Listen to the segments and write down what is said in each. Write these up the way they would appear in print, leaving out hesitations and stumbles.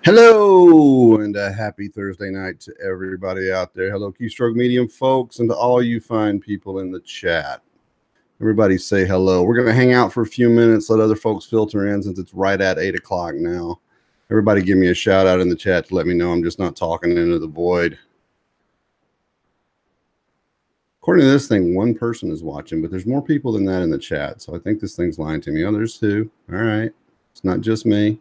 Hello and a happy Thursday night to everybody out there. Hello, Keystroke Medium folks, and to all you fine people in the chat. Everybody say hello. We're going to hang out for a few minutes, let other folks filter in since it's right at 8 o'clock now. Everybody give me a shout out in the chat to let me know I'm just not talking into the void. According to this thing, one person is watching, but there's more people than that in the chat, so I think this thing's lying to me. Oh, there's two. All right. It's not just me.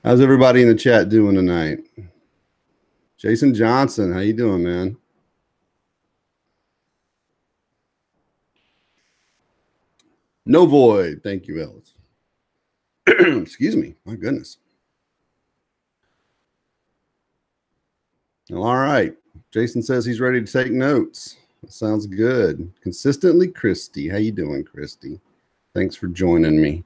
How's everybody in the chat doing tonight? Jason Johnson, how you doing, man? No void. Thank you, Ellis. Excuse me. My goodness. Well, all right. Jason says he's ready to take notes. That sounds good. Consistently, Christy. How you doing, Christy? Thanks for joining me.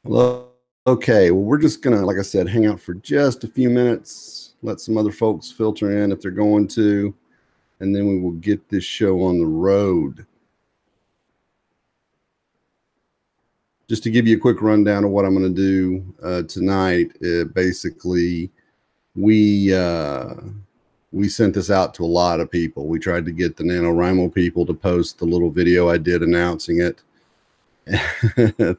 Hello. Okay, well, we're just going to, like I said, hang out for just a few minutes, let some other folks filter in if they're going to, and then we will get this show on the road. Just to give you a quick rundown of what I'm going to do tonight, basically, we sent this out to a lot of people. We tried to get the NaNoWriMo people to post the little video I did announcing it.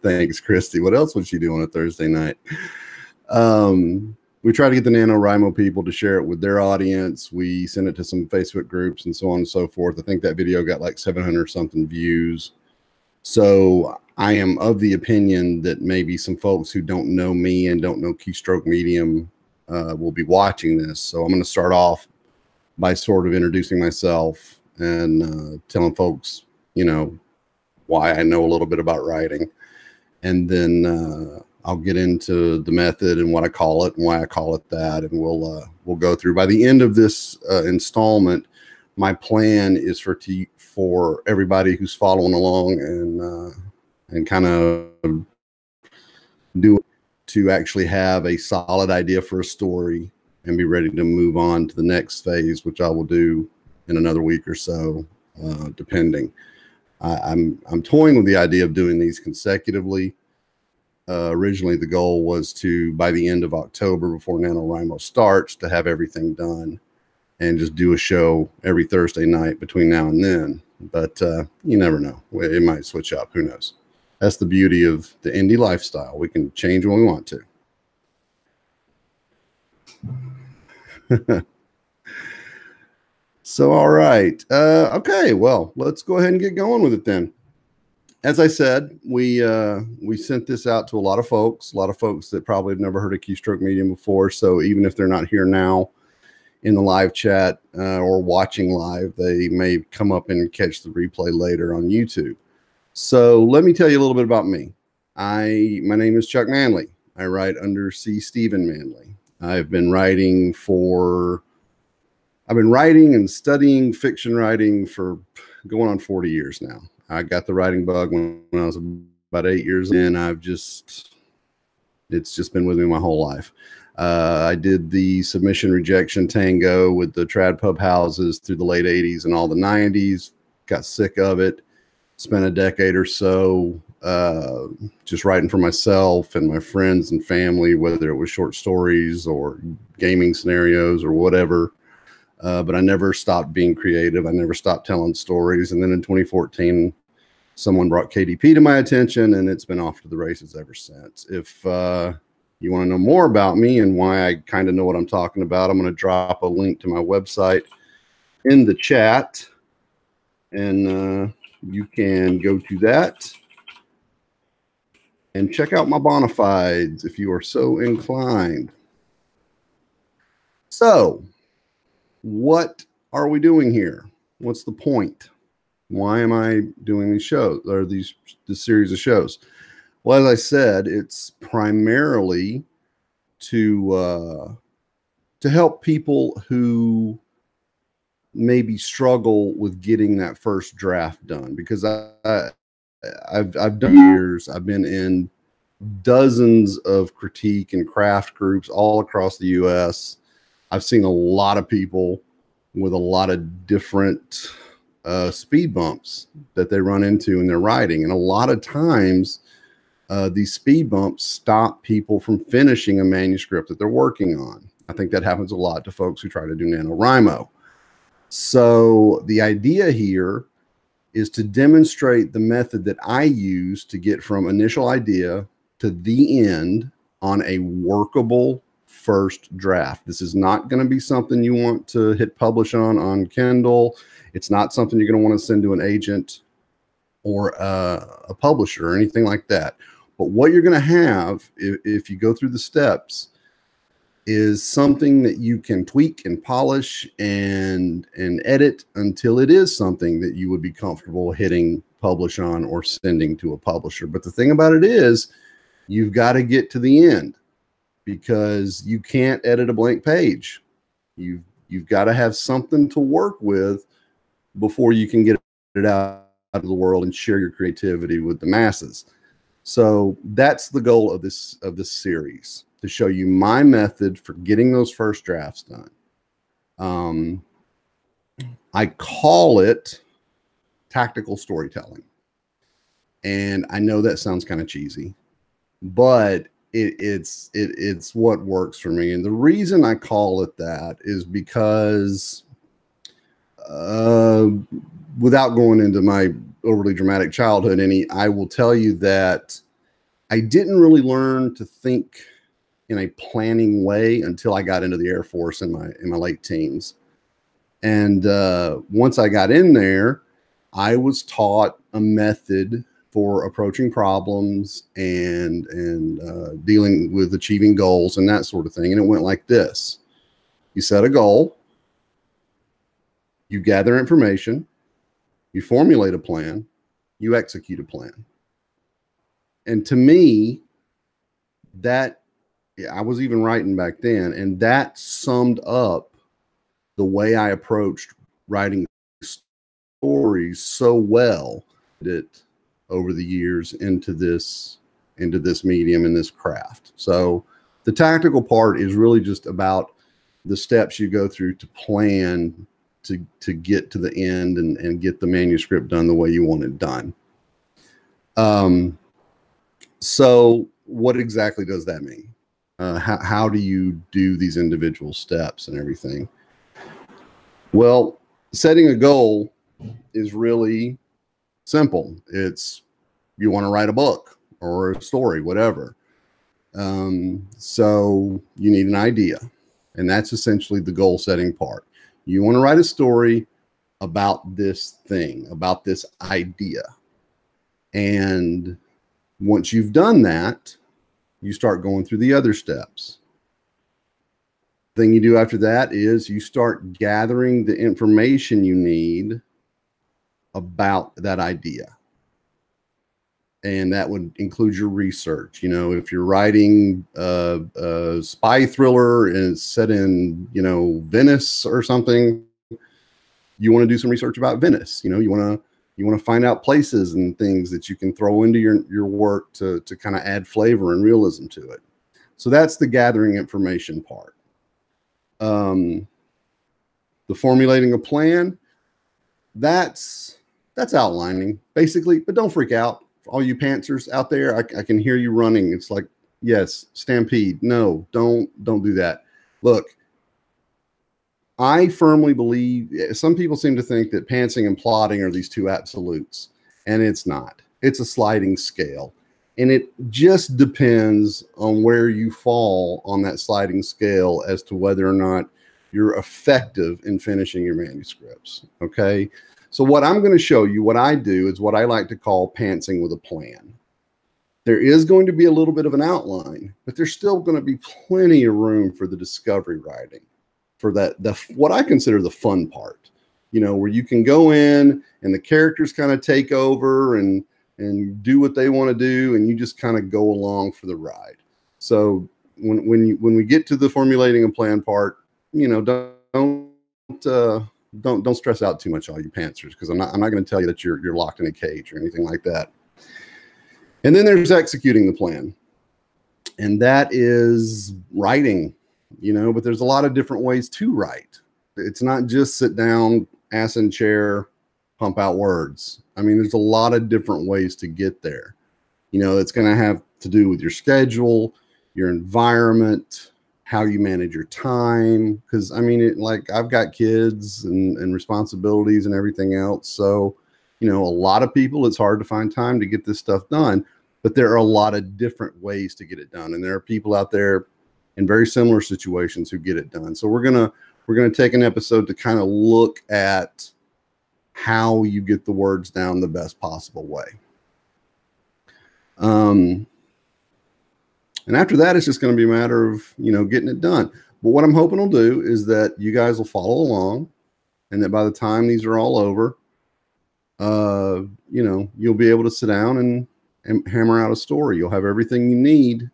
Thanks, Christy. What else would she do on a Thursday night? We tried to get the NaNoWriMo people to share it with their audience. We sent it to some Facebook groups and so on and so forth. I think that video got like 700 something views. So I am of the opinion that maybe some folks who don't know me and don't know Keystroke Medium will be watching this. So I'm going to start off by sort of introducing myself and telling folks, you know, why I know a little bit about writing, and then I'll get into the method and what I call it and why I call it that, and we'll go through. By the end of this installment, my plan is for everybody who's following along and kind of do it to actually have a solid idea for a story and be ready to move on to the next phase, which I will do in another week or so, depending. I'm toying with the idea of doing these consecutively. Originally, the goal was to, by the end of October, before NaNoWriMo starts, to have everything done and just do a show every Thursday night between now and then. But you never know. It might switch up. Who knows? That's the beauty of the indie lifestyle. We can change when we want to. So, all right. Okay, well, let's go ahead and get going with it then. As I said, we sent this out to a lot of folks that probably have never heard of Keystroke Medium before. So even if they're not here now in the live chat or watching live, they may come up and catch the replay later on YouTube. So let me tell you a little bit about me. My name is Chuck Manley. I write under C.Steven Manley. I've been writing and studying fiction writing for going on 40 years now. I got the writing bug when I was about 8 years, and it's just been with me my whole life. I did the submission rejection tango with the trad pub houses through the late 80s and all the 90s, got sick of it, spent a decade or so just writing for myself and my friends and family, whether it was short stories or gaming scenarios or whatever. But I never stopped being creative. I never stopped telling stories. And then in 2014, someone brought KDP to my attention, and it's been off to the races ever since. If you want to know more about me and why I kind of know what I'm talking about, I'm going to drop a link to my website in the chat, and you can go to that and check out my bona fides if you are so inclined. So, what are we doing here? What's the point? Why am I doing these shows or this series of shows? Well, as I said, it's primarily to help people who maybe struggle with getting that first draft done, because I've done years. I've been in dozens of critique and craft groups all across the U.S. I've seen a lot of people with a lot of different speed bumps that they run into in their writing. And a lot of times, these speed bumps stop people from finishing a manuscript that they're working on. I think that happens a lot to folks who try to do NaNoWriMo. So the idea here is to demonstrate the method that I use to get from initial idea to the end on a workable first draft. This is not going to be something you want to hit publish on Kindle. It's not something you're going to want to send to an agent or a publisher or anything like that. But what you're going to have, if you go through the steps, is something that you can tweak and polish and edit until it is something that you would be comfortable hitting publish on or sending to a publisher. But the thing about it is, you've got to get to the end, because you can't edit a blank page. You've got to have something to work with before you can get it out of the world and share your creativity with the masses. So that's the goal of this series, to show you my method for getting those first drafts done. I call it tactical storytelling. And I know that sounds kind of cheesy, but it's what works for me. And the reason I call it that is because without going into my overly dramatic childhood I will tell you that I didn't really learn to think in a planning way until I got into the Air Force in my late teens. And once I got in there, I was taught a method for approaching problems and dealing with achieving goals and that sort of thing. And it went like this: you set a goal, you gather information, you formulate a plan, you execute a plan. And to me, that, I was even writing back then, and that summed up the way I approached writing stories so well that over the years into this medium and this craft. So the tactical part is really just about the steps you go through to plan to get to the end and get the manuscript done the way you want it done. So what exactly does that mean? How do you do these individual steps and everything? Well, setting a goal is really simple. It's, you want to write a book or a story, whatever. So you need an idea, and that's essentially the goal setting part. You want to write a story about this thing, about this idea. And once you've done that, you start going through the other steps. The thing you do after that is you start gathering the information you need about that idea. And that would include your research. You know, if you're writing a spy thriller and it's set in, you know, Venice or something, you want to do some research about Venice. You know, you want to find out places and things that you can throw into your work to kind of add flavor and realism to it. So that's the gathering information part. The formulating a plan, that's outlining basically, but don't freak out. All you pantsers out there, I can hear you running. It's like, yes, stampede. No, don't do that. Look, I firmly believe, some people seem to think that pantsing and plotting are these two absolutes, and it's not. It's a sliding scale, and it just depends on where you fall on that sliding scale as to whether or not you're effective in finishing your manuscripts. Okay. So what I'm going to show you, what I do, is what I like to call pantsing with a plan. There is going to be a little bit of an outline, but there's still going to be plenty of room for the discovery writing, for what I consider the fun part, you know, where you can go in and the characters kind of take over and do what they want to do, and you just kind of go along for the ride. So when we get to the formulating a plan part, you know, don't stress out too much, all you pantsers, because I'm not going to tell you that you're locked in a cage or anything like that. And then there's executing the plan, and that is writing, you know, but there's a lot of different ways to write. It's not just sit down, ass in chair, pump out words. I mean, there's a lot of different ways to get there. You know, it's going to have to do with your schedule, your environment, how you manage your time. Because I mean, like I've got kids and responsibilities and everything else. So, you know, a lot of people, it's hard to find time to get this stuff done. But there are a lot of different ways to get it done, and there are people out there in very similar situations who get it done. So we're gonna take an episode to kind of look at how you get the words down the best possible way. And after that, it's just going to be a matter of, you know, getting it done. But what I'm hoping will do is that you guys will follow along, and that by the time these are all over, you know, you'll be able to sit down and hammer out a story. You'll have everything you need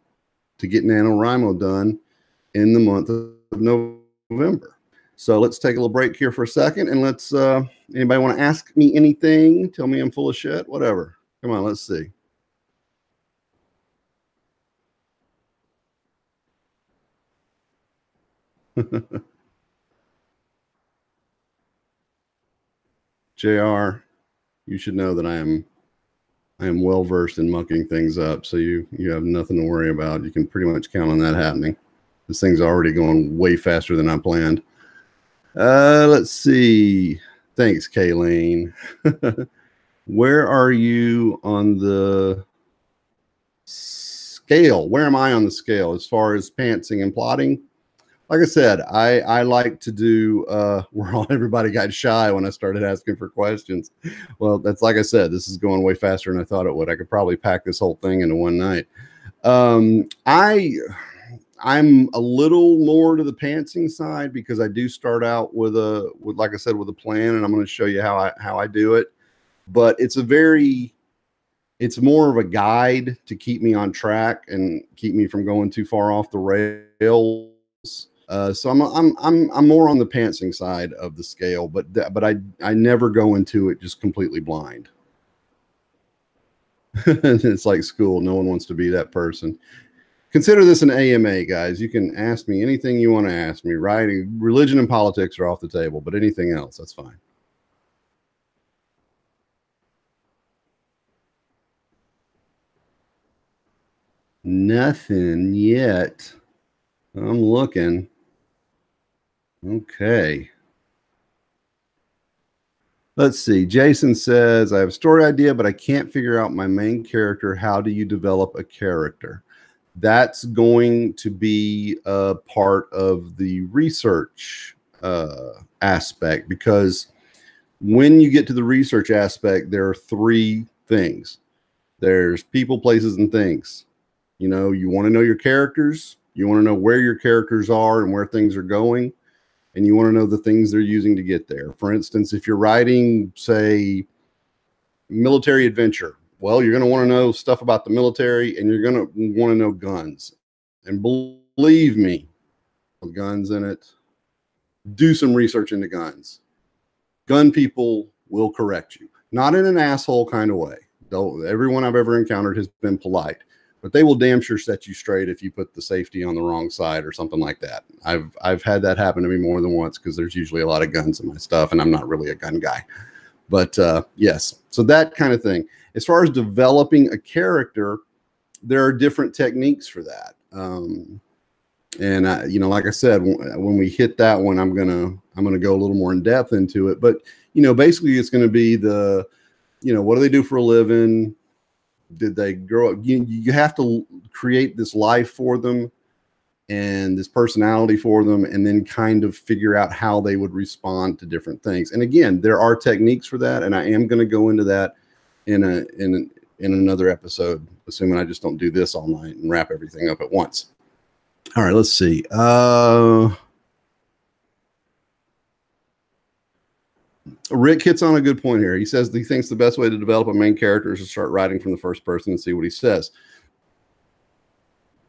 to get NaNoWriMo done in the month of November. So let's take a little break here for a second, and let's, anybody want to ask me anything? Tell me I'm full of shit, whatever. Come on, let's see. JR, you should know that I am well versed in mucking things up, so you have nothing to worry about. You can pretty much count on that happening. This thing's already going way faster than I planned. Let's see. Thanks, Kayleen. Where are you on the scale? Where am I on the scale as far as pantsing and plotting? Like I said, I like to do where everybody got shy when I started asking for questions. Well, that's like I said, this is going way faster than I thought it would. I could probably pack this whole thing into one night. I'm a little more to the pantsing side because I do start out with like I said, with a plan, and I'm going to show you how I do it. But it's more of a guide to keep me on track and keep me from going too far off the rails. So I'm more on the pantsing side of the scale, but I never go into it just completely blind. It's like school. No one wants to be that person. Consider this an AMA, guys. You can ask me anything you want to ask me. Writing, religion, and politics are off the table, but anything else, that's fine. Nothing yet. I'm looking. Okay. Let's see. Jason says, I have a story idea, but I can't figure out my main character. How do you develop a character? That's going to be a part of the research aspect, because when you get to the research aspect, there are three things. There's people, places, and things. You know, you want to know your characters. You want to know where your characters are and where things are going. And you want to know the things they're using to get there. For instance, if you're writing, say, military adventure, well, you're going to want to know stuff about the military, and you're going to want to know guns. And believe me, with guns in it, do some research into guns. Gun people will correct you. Not in an asshole kind of way. Though everyone I've ever encountered has been polite. But they will damn sure set you straight if you put the safety on the wrong side or something like that. I've had that happen to me more than once, because there's usually a lot of guns in my stuff, and I'm not really a gun guy. But yes, so that kind of thing. As far as developing a character, there are different techniques for that. And you know, like I said, when we hit that one, I'm gonna go a little more in depth into it. But you know, basically, it's going to be what do they do for a living? Did they grow up? You have to create this life for them and this personality for them, and then kind of figure out how they would respond to different things. And again, there are techniques for that, and I am going to go into that in another episode, assuming I just don't do this all night and wrap everything up at once. All right, let's see. Rick hits on a good point here. He says he thinks the best way to develop a main character is to start writing from the first person and see what he says.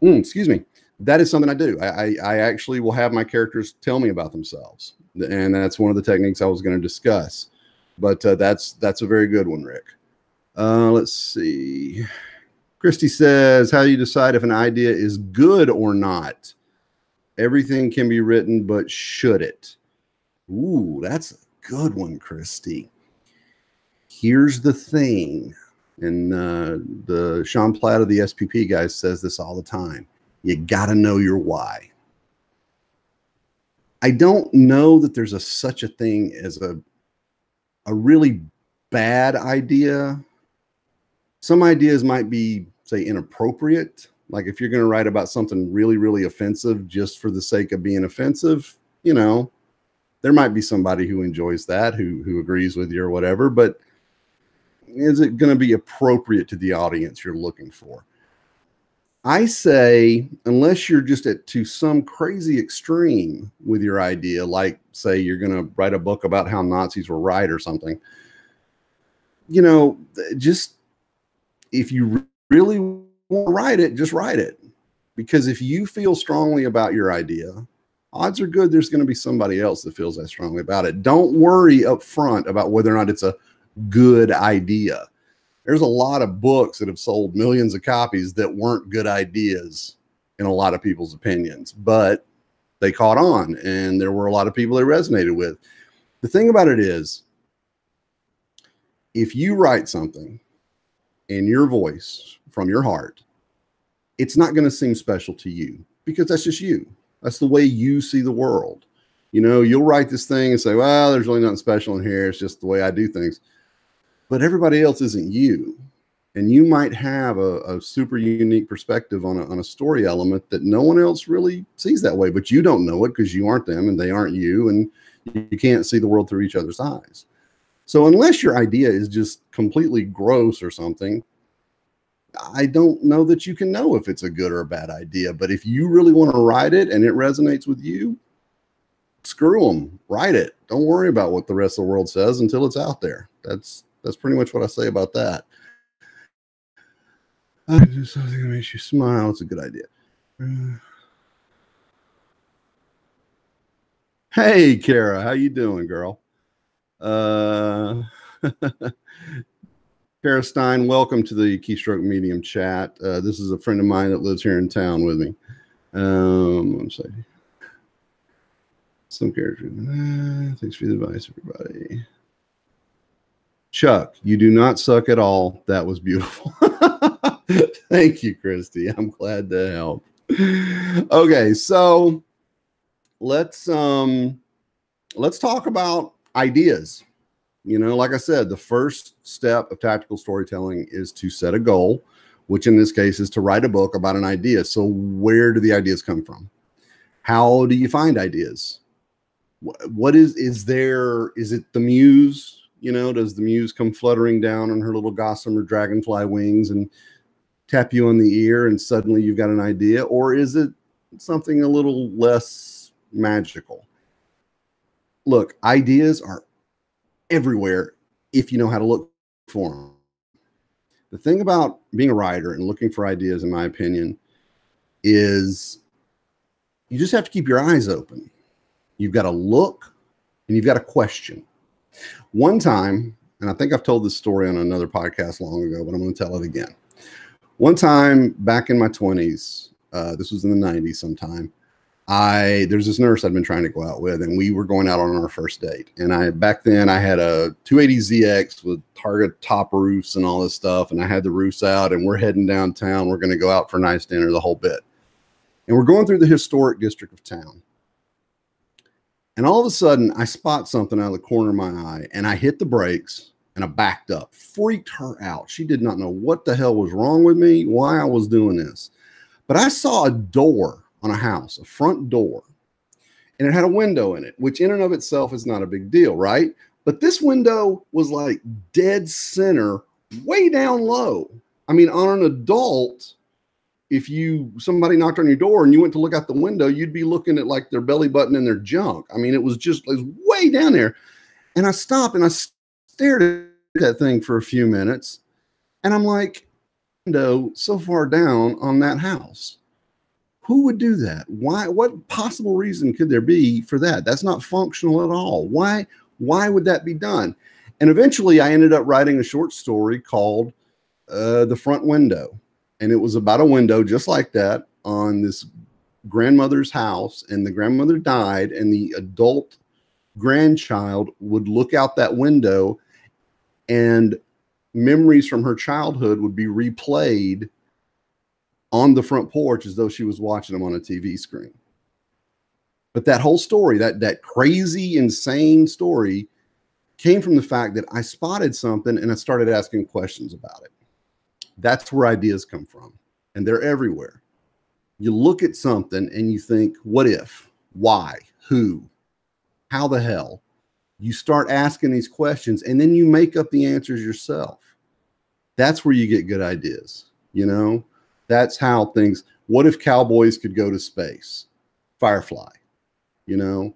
Excuse me. That is something I do. I actually will have my characters tell me about themselves. And that's one of the techniques I was going to discuss. But that's a very good one, Rick. Let's see. Christy says, how do you decide if an idea is good or not? Everything can be written, but should it? Ooh, that's a good one, Christy. Here's the thing, and the Sean Platt of the SPP guys says this all the time. You got to know your why. I don't know that there's such a thing as a really bad idea. Some ideas might be, say, inappropriate. Like if you're going to write about something really, really offensive just for the sake of being offensive, you know, there might be somebody who enjoys that, who agrees with you or whatever, but is it going to be appropriate to the audience you're looking for? I say, unless you're just to some crazy extreme with your idea, like say you're going to write a book about how Nazis were right or something, you know, just if you really want to write it, just write it. Because if you feel strongly about your idea, odds are good there's going to be somebody else that feels that strongly about it. Don't worry up front about whether or not it's a good idea. There's a lot of books that have sold millions of copies that weren't good ideas in a lot of people's opinions, but they caught on and there were a lot of people they resonated with. The thing about it is, if you write something in your voice from your heart, it's not going to seem special to you because that's just you. That's the way you see the world. You know, you'll write this thing and say, well, there's really nothing special in here. It's just the way I do things. But everybody else isn't you. And you might have a super unique perspective on a story element that no one else really sees that way, but you don't know it because you aren't them and they aren't you, and you can't see the world through each other's eyes. So unless your idea is just completely gross or something, I don't know that you can know if it's a good or a bad idea. But if you really want to write it and it resonates with you, screw them, write it. Don't worry about what the rest of the world says until it's out there. That's pretty much what I say about that. Do something that makes you smile. It's a good idea. Hey, Kara, how you doing, girl? Kara Stein, welcome to the Keystroke Medium chat. This is a friend of mine that lives here in town with me. One second. Some characters. Thanks for the advice, everybody. Chuck, you do not suck at all. That was beautiful. Thank you, Christy. I'm glad to help. Okay, so let's talk about ideas. You know, like I said, the first step of tactical storytelling is to set a goal, which in this case is to write a book about an idea. So where do the ideas come from? How do you find ideas? What is it the muse? You know, does the muse come fluttering down on her little gossamer dragonfly wings and tap you on the ear and suddenly you've got an idea? Or is it something a little less magical? Look, ideas are everywhere if you know how to look for them. The thing about being a writer and looking for ideas, in my opinion, is you just have to keep your eyes open. You've got to look and you've got to question. One time, and I think I've told this story on another podcast long ago, but I'm going to tell it again. One time back in my 20s, this was in the 90s sometime, there's this nurse I'd been trying to go out with, and we were going out on our first date. And back then I had a 280ZX with Target top roofs and all this stuff. And I had the roofs out and we're heading downtown. We're going to go out for a nice dinner, the whole bit. And we're going through the historic district of town. And all of a sudden I spot something out of the corner of my eye and I hit the brakes and I backed up, freaked her out. She did not know what the hell was wrong with me, why I was doing this. But I saw a door on a house, a front door, and it had a window in it, which in and of itself is not a big deal, right? But this window was like dead center, way down low. I mean, on an adult, if somebody knocked on your door and you went to look out the window, you'd be looking at like their belly button and their junk. I mean, it was way down there. And I stopped and I stared at that thing for a few minutes. And I'm like, window so far down on that house. Who would do that? Why? What possible reason could there be for that? That's not functional at all. Why would that be done? And eventually I ended up writing a short story called The Front Window. And it was about a window just like that on this grandmother's house. And the grandmother died and the adult grandchild would look out that window and memories from her childhood would be replayed on the front porch as though she was watching them on a TV screen. But that whole story, that crazy, insane story, came from the fact that I spotted something and I started asking questions about it. That's where ideas come from, and they're everywhere. You look at something and you think, what if, why, who, how the hell? You start asking these questions and then you make up the answers yourself. That's where you get good ideas. You know, that's how things, what if cowboys could go to space? Firefly. You know,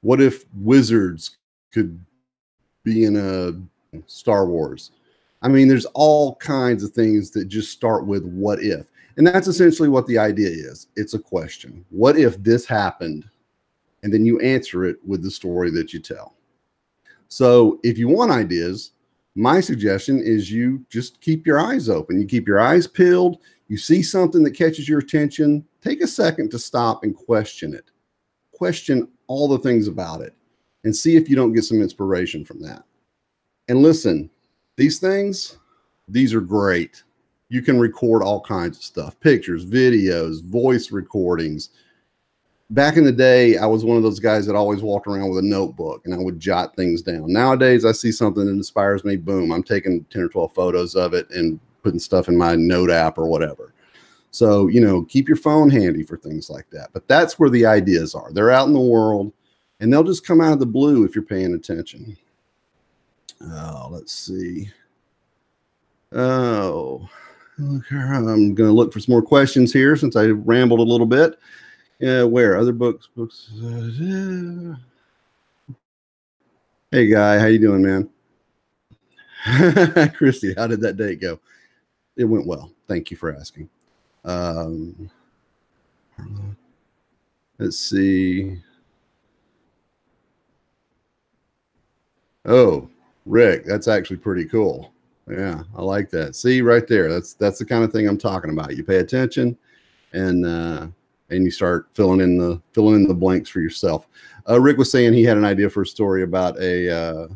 what if wizards could be in a Star Wars? I mean, there's all kinds of things that just start with what if. And that's essentially what the idea is. It's a question. What if this happened? And then you answer it with the story that you tell. So if you want ideas, my suggestion is you just keep your eyes open. You keep your eyes peeled. You see something that catches your attention. Take a second to stop and question it. Question all the things about it and see if you don't get some inspiration from that. And listen, these things, these are great. You can record all kinds of stuff, pictures, videos, voice recordings. Back in the day, I was one of those guys that always walked around with a notebook and I would jot things down. Nowadays, I see something that inspires me. Boom, I'm taking 10 or 12 photos of it and putting stuff in my note app or whatever. So, you know, keep your phone handy for things like that. But that's where the ideas are. They're out in the world and they'll just come out of the blue if you're paying attention. Oh, let's see. Oh, okay. I'm going to look for some more questions here since I rambled a little bit. Where other books? Hey, Guy, how you doing, man? Christy, how did that date go? It went well. Thank you for asking. Let's see. Oh, Rick, that's actually pretty cool. Yeah, I like that. See right there. That's the kind of thing I'm talking about. You pay attention and you start filling in the blanks for yourself. Rick was saying he had an idea for a story about a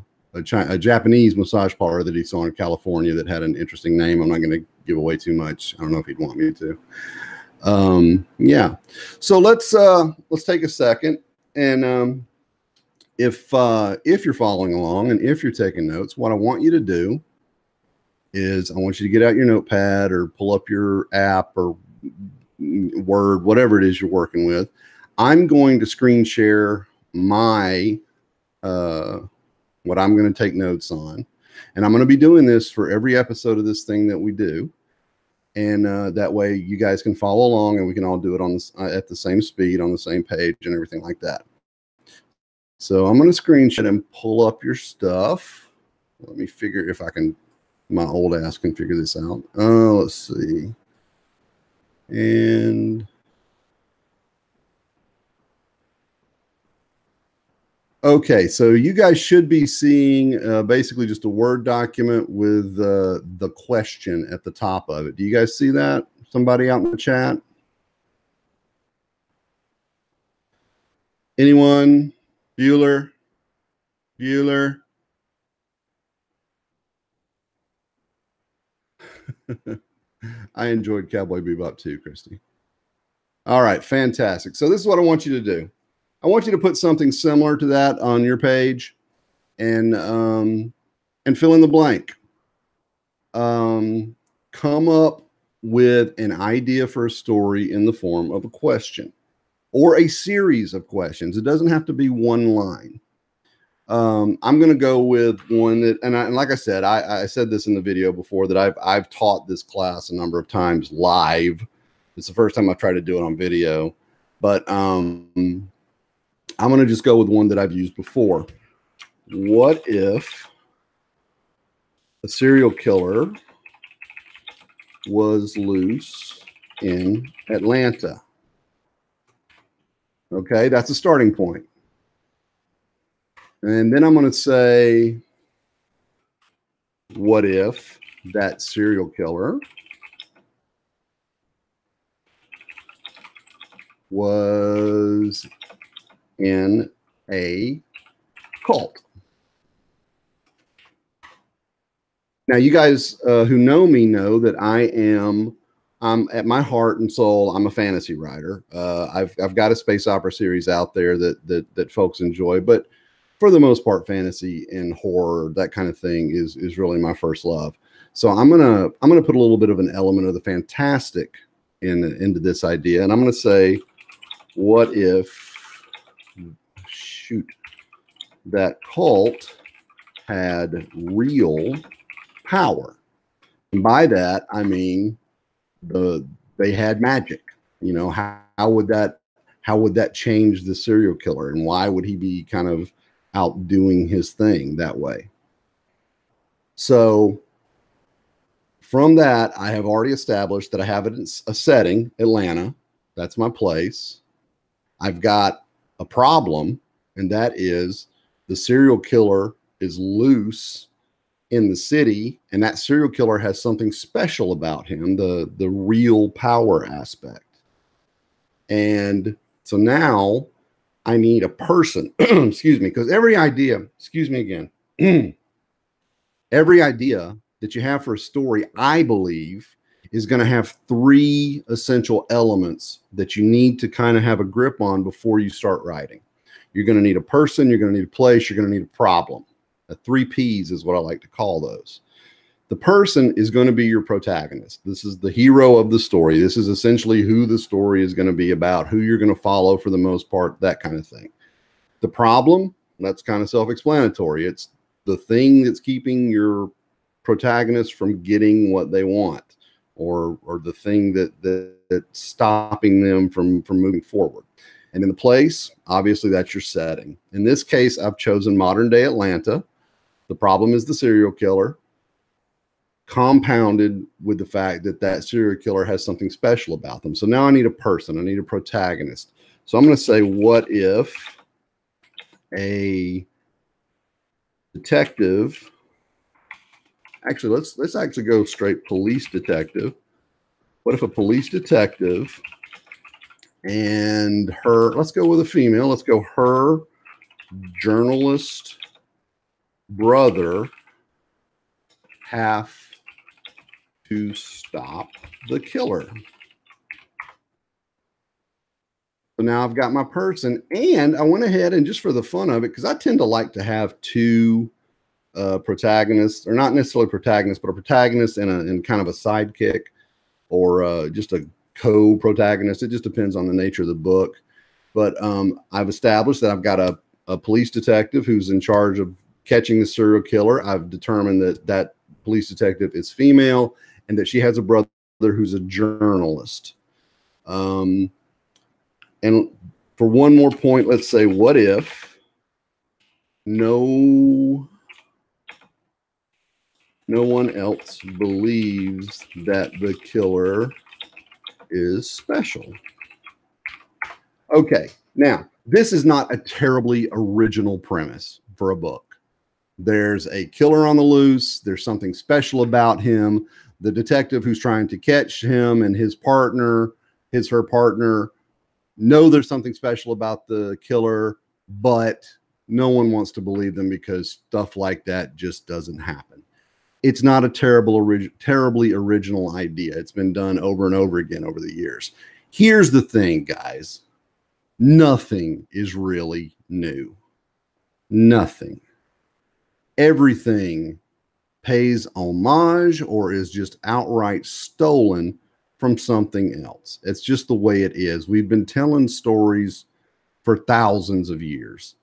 Japanese massage parlor that he saw in California that had an interesting name. I'm not going to give away too much. I don't know if he'd want me to. Yeah. So let's take a second and if you're following along and if you're taking notes, what I want you to do is I want you to get out your notepad or pull up your app or Word, whatever it is you're working with. I'm going to screen share my what I'm going to take notes on, and I'm going to be doing this for every episode of this thing that we do, and that way you guys can follow along and we can all do it on this at the same speed on the same page and everything like that. So I'm going to screen share and pull up your stuff. Let me figure if I can. My old ass can figure this out. Let's see. And okay, so you guys should be seeing basically just a Word document with the question at the top of it. Do you guys see that? Somebody out in the chat? Anyone? Bueller? Bueller? I enjoyed Cowboy Bebop too, Christy. All right, fantastic. So this is what I want you to do. I want you to put something similar to that on your page and fill in the blank. Come up with an idea for a story in the form of a question or a series of questions. It doesn't have to be one line. I'm going to go with one that, and like I said, I said this in the video before that I've taught this class a number of times live. It's the first time I've tried to do it on video, but I'm going to just go with one that I've used before. What if a serial killer was loose in Atlanta? Okay, that's a starting point. And then I'm going to say, what if that serial killer was in a cult? Now, you guys who know me know that I'm at my heart and soul, I'm a fantasy writer. I've got a space opera series out there that folks enjoy, but for the most part, fantasy and horror, that kind of thing is really my first love. So I'm gonna put a little bit of an element of the fantastic into this idea, and I'm gonna say, what if, shoot, that cult had real power? And by that, I mean they had magic. You know, how would that change the serial killer, and why would he be kind of out doing his thing that way? So from that, I have already established that I have a setting, Atlanta. That's my place. I've got a problem, and that is the serial killer is loose in the city, and that serial killer has something special about him, the real power aspect. And so now I need a person, excuse me, because every idea, excuse me again, every idea that you have for a story, I believe, is going to have three essential elements that you need to kind of have a grip on before you start writing. You're going to need a person, you're going to need a place, you're going to need a problem. The 3 Ps is what I like to call those. The person is going to be your protagonist. This is the hero of the story. This is essentially who the story is going to be about, who you're going to follow for the most part, that kind of thing. The problem, that's kind of self-explanatory. It's the thing that's keeping your protagonist from getting what they want, or the thing that's stopping them from moving forward. And in the place, obviously, that's your setting. In this case, I've chosen modern day Atlanta. The problem is the serial killer, compounded with the fact that that serial killer has something special about them. So now I need a person. I need a protagonist. So I'm going to say, what if a detective, actually, let's actually go straight police detective. What if a police detective and her, let's go with a female, let's go her journalist brother have to stop the killer. So now I've got my person, and I went ahead and, just for the fun of it, because I tend to like to have two protagonists, or not necessarily protagonists, but a protagonist and kind of a sidekick, or just a co-protagonist. It just depends on the nature of the book. But I've established that I've got a police detective who's in charge of catching the serial killer. I've determined that that police detective is female, and that she has a brother who's a journalist. And for one more point, let's say, what if no one else believes that the killer is special? Okay, now this is not a terribly original premise for a book. There's a killer on the loose. There's something special about him. The detective who's trying to catch him and his partner, her partner, know there's something special about the killer, but no one wants to believe them because stuff like that just doesn't happen. It's not a terribly original idea. It's been done over and over again over the years. Here's the thing, guys. Nothing is really new. Nothing. Everything pays homage or is just outright stolen from something else. It's just the way it is. We've been telling stories for thousands of years.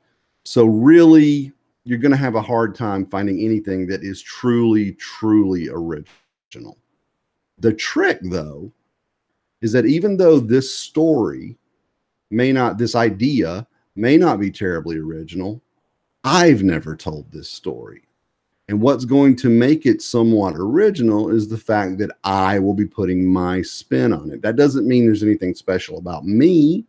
So really, you're going to have a hard time finding anything that is truly, truly original. The trick, though, is that even though this story this idea may not be terribly original, I've never told this story. And what's going to make it somewhat original is the fact that I will be putting my spin on it. That doesn't mean there's anything special about me.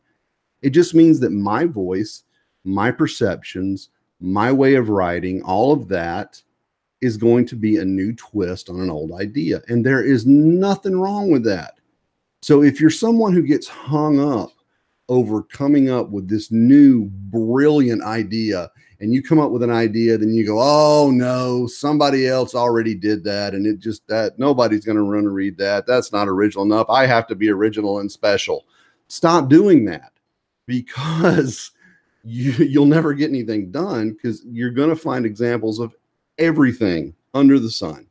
It just means that my voice, my perceptions, my way of writing, all of that is going to be a new twist on an old idea. And there is nothing wrong with that. So if you're someone who gets hung up over coming up with this new brilliant idea and you come up with an idea, then you go, oh no, somebody else already did that. And it just, that nobody's going to run and read that. That's not original enough. I have to be original and special. Stop doing that, because you'll never get anything done, because you're going to find examples of everything under the sun.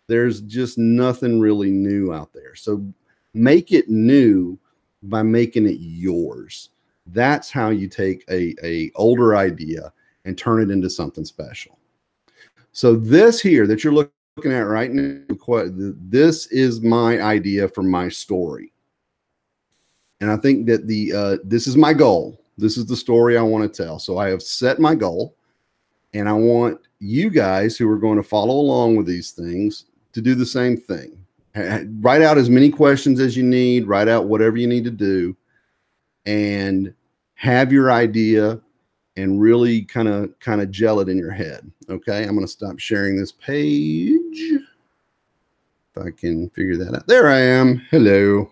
There's just nothing really new out there. So make it new by making it yours. That's how you take a older idea and turn it into something special. So this here that you're looking at right now, this is my idea for my story. And I think that this is my goal. This is the story I want to tell. So I have set my goal, and I want you guys who are going to follow along with these things to do the same thing. Write out as many questions as you need, write out whatever you need to do, and have your idea and really kind of gel it in your head. Okay, I'm going to stop sharing this page. If I can figure that out. There I am. Hello.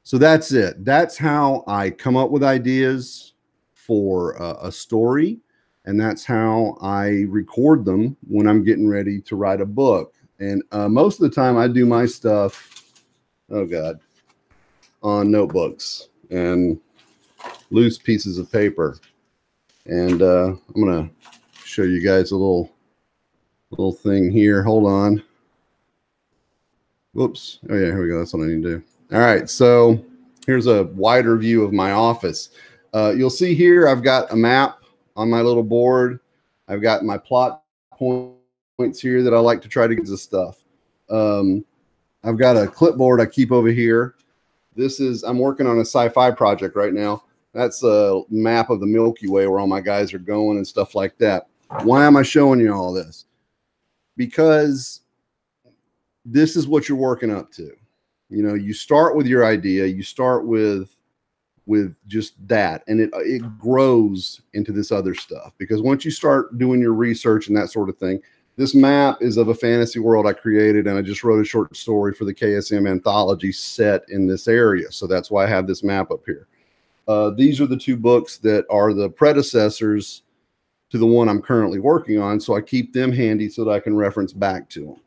So that's it. That's how I come up with ideas for a story. And that's how I record them when I'm getting ready to write a book. And most of the time I do my stuff, oh God, on notebooks and loose pieces of paper. And I'm going to show you guys a little thing here. Hold on. Whoops. Oh yeah, here we go. That's what I need to do. All right. So here's a wider view of my office. You'll see here, I've got a map on my little board. I've got my plot points here that I like to try to get the stuff. I've got a clipboard I keep over here. I'm working on a sci-fi project right now. That's a map of the Milky Way where all my guys are going and stuff like that. Why am I showing you all this? Because this is what you're working up to. You know, you start with your idea, you start with just that, and it grows into this other stuff. Because once you start doing your research and that sort of thing, this map is of a fantasy world I created, and I just wrote a short story for the KSM anthology set in this area. So that's why I have this map up here. These are the two books that are the predecessors to the one I'm currently working on. So I keep them handy so that I can reference back to them.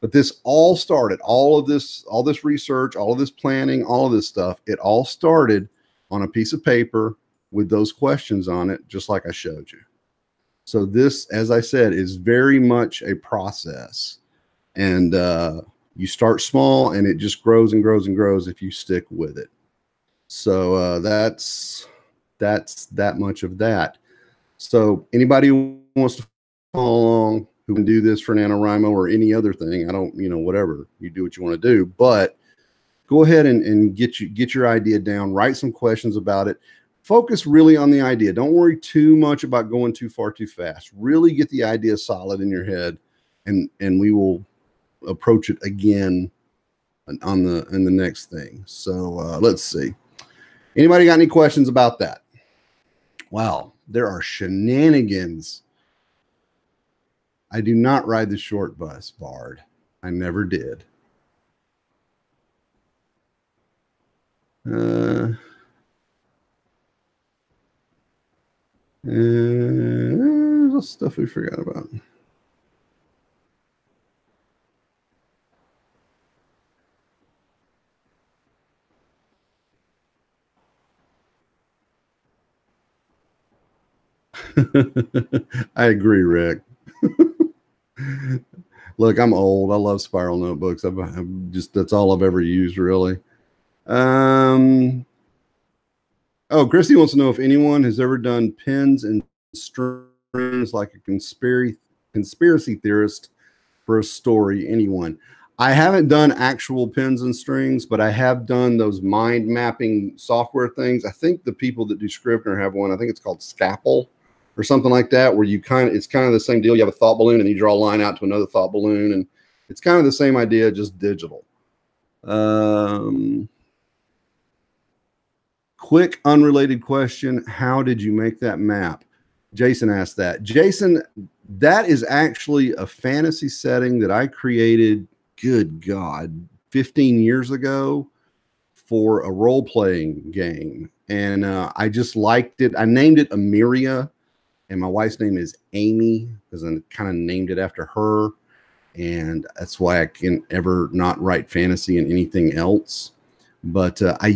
But this all started, all this research, all of this planning, all of this stuff, it all started on a piece of paper with those questions on it, just like I showed you. So this, as I said, is very much a process. And you start small, and it just grows and grows and grows if you stick with it. So that's that much of that. So anybody who wants to follow along, who can do this for NaNoWriMo or any other thing, I don't, whatever, you do what you want to do, but go ahead and get your idea down, write some questions about it, focus really on the idea. Don't worry too much about going too far too fast. Really get the idea solid in your head, and we will approach it again in the next thing. So let's see. Anybody got any questions about that? Wow, there are shenanigans. I do not ride the short bus, Bard. I never did. There's stuff we forgot about. I agree, Rick. Look, I'm old. I love spiral notebooks. I'm just, that's all I've ever used, really. Oh, Christy wants to know if anyone has ever done pins and strings like a conspiracy theorist for a story. Anyone? I haven't done actual pins and strings, but I have done those mind mapping software things. I think the people that do Scrivener have one. I think it's called Scapple or something like that, where it's kind of the same deal. You have a thought balloon and you draw a line out to another thought balloon, and it's kind of the same idea, just digital. Quick, unrelated question. How did you make that map? Jason asked that. Jason, that is actually a fantasy setting that I created, good God, 15 years ago for a role-playing game. And I just liked it. I named it Amiria. and my wife's name is Amy because I kind of named it after her. And that's why I can ever not write fantasy and anything else. But I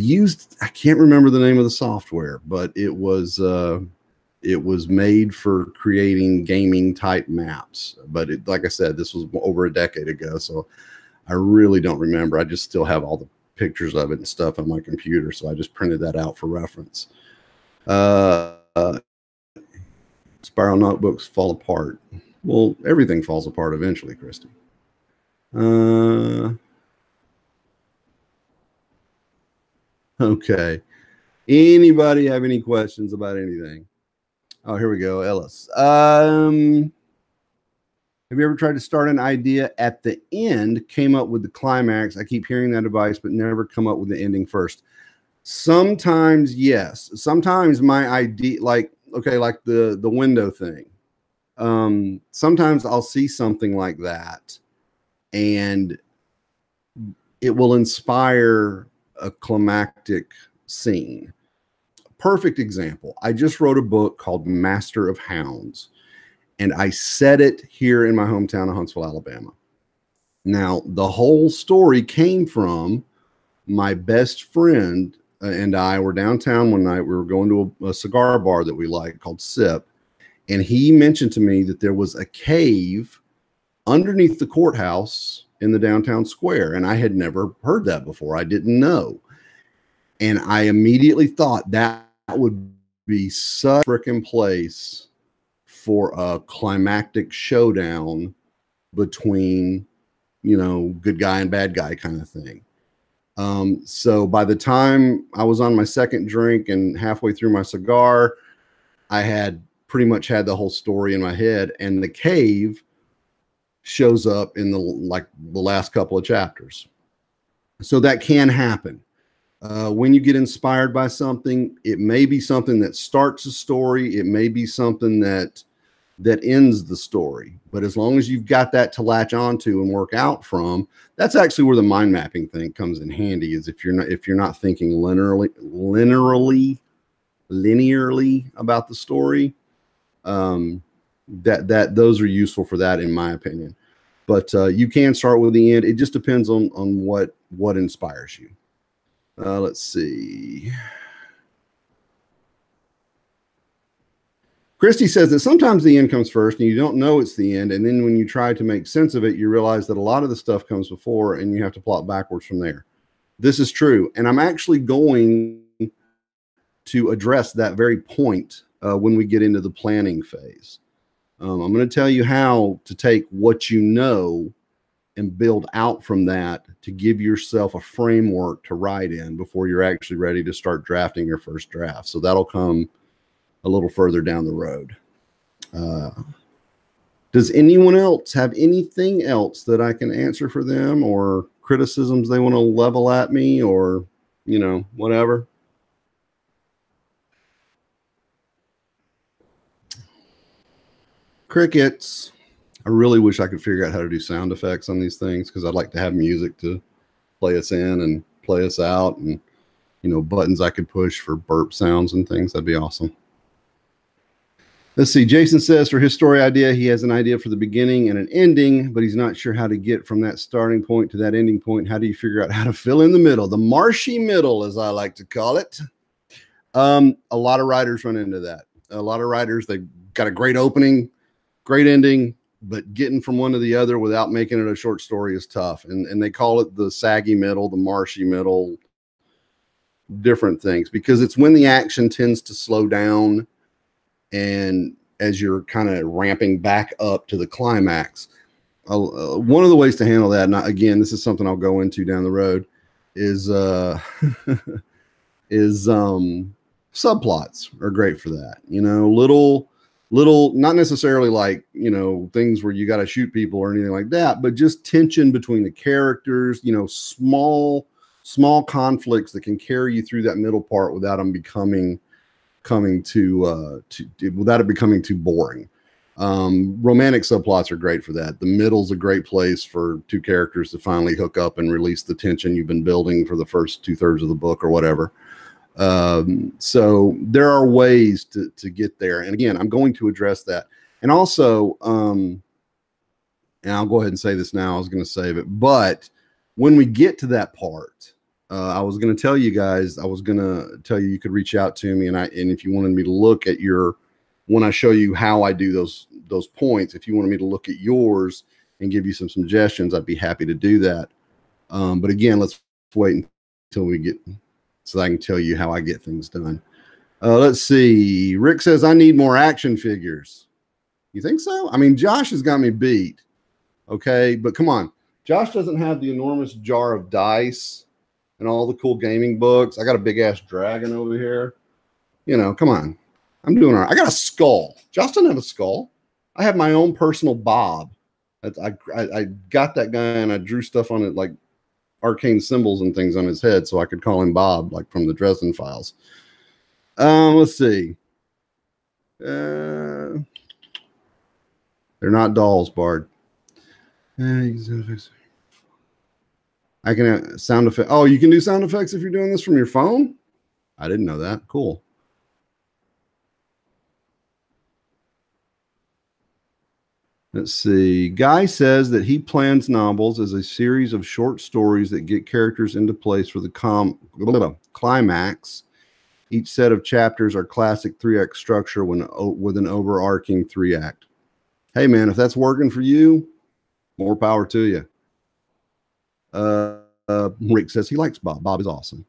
can't remember the name of the software, but it was made for creating gaming type maps. But like I said, this was over a decade ago, so I really don't remember. I just still have all the pictures of it and stuff on my computer, so I just printed that out for reference. Spiral notebooks fall apart. Well, everything falls apart eventually, Christy. Okay. Anybody have any questions about anything? Oh, here we go, Ellis. Have you ever tried to start an idea at the end, came up with the climax? I keep hearing that advice, but never come up with the ending first. Sometimes, yes. Sometimes my idea, like the window thing. Sometimes I'll see something like that, and it will inspire a climactic scene. Perfect example. I just wrote a book called Master of Hounds, and I set it here in my hometown of Huntsville, Alabama. Now, the whole story came from my best friend and I were downtown one night. We were going to a cigar bar that we like called Sip, and he mentioned to me that there was a cave underneath the courthouse in the downtown square, and I had never heard that before. I didn't know. And I immediately thought that would be such a freaking place for a climactic showdown between, good guy and bad guy kind of thing. So by the time I was on my second drink and halfway through my cigar, I had pretty much had the whole story in my head, and the cave shows up in the last couple of chapters. So that can happen. When you get inspired by something, it may be something that starts a story. It may be something that ends the story. But as long as you've got that to latch onto and work out from, that's actually where the mind mapping thing comes in handy. Is if you're not thinking linearly about the story, that those are useful for that, in my opinion. But you can start with the end. It just depends on what inspires you. Let's see. Christy says that sometimes the end comes first and you don't know it's the end. And then when you try to make sense of it, you realize that a lot of the stuff comes before and you have to plot backwards from there. This is true. And I'm actually going to address that very point when we get into the planning phase. I'm going to tell you how to take what you know and build out from that to give yourself a framework to write in before you're actually ready to start drafting your first draft. So that'll come a little further down the road. Does anyone else have anything else that I can answer for them, or criticisms they want to level at me, or, whatever? Crickets. I really wish I could figure out how to do sound effects on these things, because I'd like to have music to play us in and play us out, and, buttons I could push for burp sounds and things. That'd be awesome. Let's see. Jason says for his story idea, he has an idea for the beginning and an ending, but he's not sure how to get from that starting point to that ending point. How do you figure out how to fill in the middle? The marshy middle, as I like to call it. A lot of writers run into that. A lot of writers, they've got a great opening, great ending, but getting from one to the other without making it a short story is tough. And they call it the saggy middle, the marshy middle, different things, because it's when the action tends to slow down. And as you're kind of ramping back up to the climax, one of the ways to handle that, and again, this is something I'll go into down the road, is subplots are great for that. Little, not necessarily like, things where you got to shoot people or anything like that, but just tension between the characters, small conflicts that can carry you through that middle part without them becoming without it becoming too boring. Romantic subplots are great for that. The middle's a great place for two characters to finally hook up and release the tension you've been building for the first 2/3 of the book or whatever. So there are ways to get there. And again, I'm going to address that. And also, and I'll go ahead and say this now, I was going to save it, but when we get to that part, I was going to tell you guys, I was going to tell you, you could reach out to me, and if you wanted me to look at when I show you how I do those points, if you wanted me to look at yours and give you some suggestions, I'd be happy to do that. But again, let's wait until we get, so I can tell you how I get things done. Let's see. Rick says, I need more action figures. You think so? I mean, Josh has got me beat. Okay, but come on. Josh doesn't have the enormous jar of dice and all the cool gaming books. I got a big ass dragon over here. You know, come on. I'm doing all right. I got a skull. Josh doesn't have a skull. I have my own personal Bob. I got that guy and I drew stuff on it, like arcane symbols and things on his head, so I could call him Bob, like from the Dresden Files. Let's see. They're not dolls, Bard. I can sound effect. Oh, you can do sound effects if you're doing this from your phone? I didn't know that. Cool. Let's see. Guy says that he plans novels as a series of short stories that get characters into place for the climax. Each set of chapters are classic 3-act structure with an overarching 3-act. Hey, man, if that's working for you, more power to you. Rick says he likes Bob. Bob is awesome.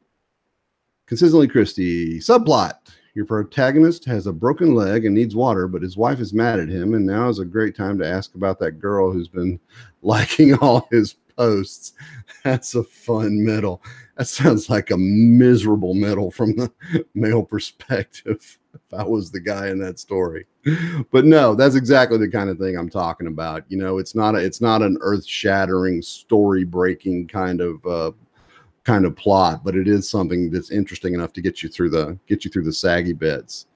Consistently Christie. Subplot. Your protagonist has a broken leg and needs water, but his wife is mad at him, and now is a great time to ask about that girl who's been liking all his posts. That's a fun middle. That sounds like a miserable middle from the male perspective, if I was the guy in that story. But no, that's exactly the kind of thing I'm talking about. You know, it's not an earth-shattering, story-breaking kind of plot, but it is something that's interesting enough to get you through the saggy bits.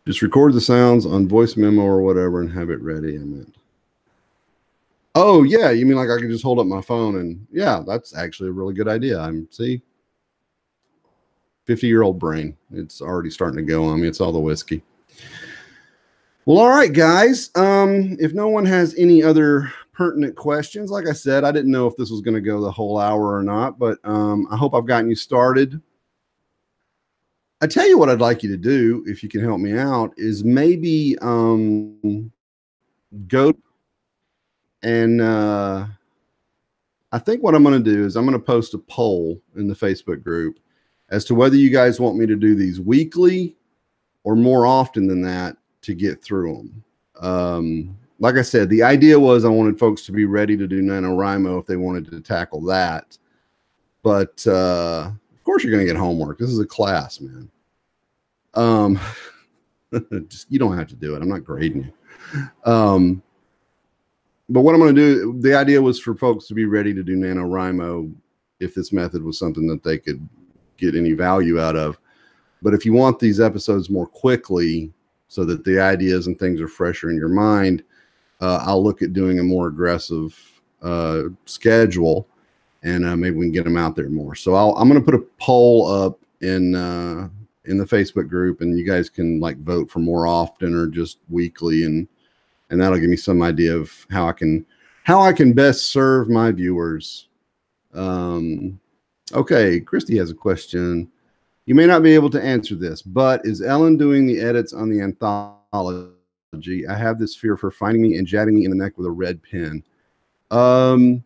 Just record the sounds on voice memo or whatever and have it ready. I meant. Oh yeah, you mean like I can just hold up my phone and yeah, that's actually a really good idea. See, 50-year-old brain. It's already starting to go on me. It's all the whiskey. Well, all right, guys. If no one has any other pertinent questions, like I said, I didn't know if this was going to go the whole hour or not, but I hope I've gotten you started. I tell you what I'd like you to do, if you can help me out, is maybe go and I think what I'm going to do is I'm going to post a poll in the Facebook group as to whether you guys want me to do these weekly or more often than that to get through them. Like I said, the idea was I wanted folks to be ready to do NaNoWriMo if they wanted to tackle that. But of course you're going to get homework. This is a class, man. Just, you don't have to do it. I'm not grading you. But what I'm going to do, the idea was for folks to be ready to do NaNoWriMo if this method was something that they could get any value out of. But if you want these episodes more quickly so that the ideas and things are fresher in your mind, I'll look at doing a more aggressive schedule, and maybe we can get them out there more. So I'm going to put a poll up in the Facebook group, and you guys can like vote for more often or just weekly, and that'll give me some idea of how I can best serve my viewers. Okay, Christy has a question. You may not be able to answer this, but is Ellen doing the edits on the anthology? I have this fear for finding me and jabbing me in the neck with a red pen. I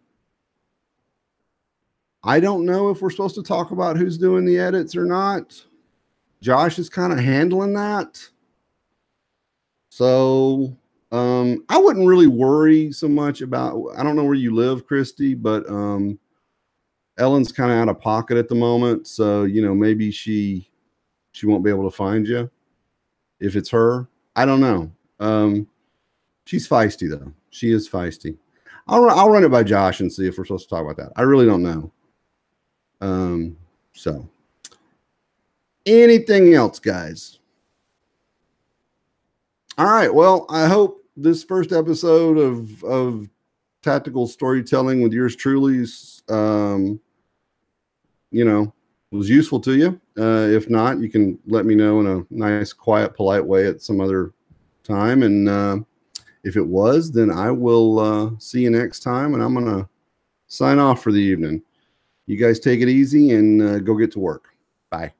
don't know if we're supposed to talk about who's doing the edits or not. Josh is kind of handling that. So I wouldn't really worry so much about, I don't know where you live, Christy, but Ellen's kind of out of pocket at the moment. So, you know, maybe she won't be able to find you if it's her. I don't know. She's feisty though. She is feisty. I'll run it by Josh and see if we're supposed to talk about that. I really don't know. So anything else, guys? All right. Well, I hope this first episode of tactical storytelling with yours truly, you know, was useful to you. If not, you can let me know in a nice, quiet, polite way at some other time. And if it was, then I will see you next time. And I'm going to sign off for the evening. You guys take it easy and go get to work. Bye.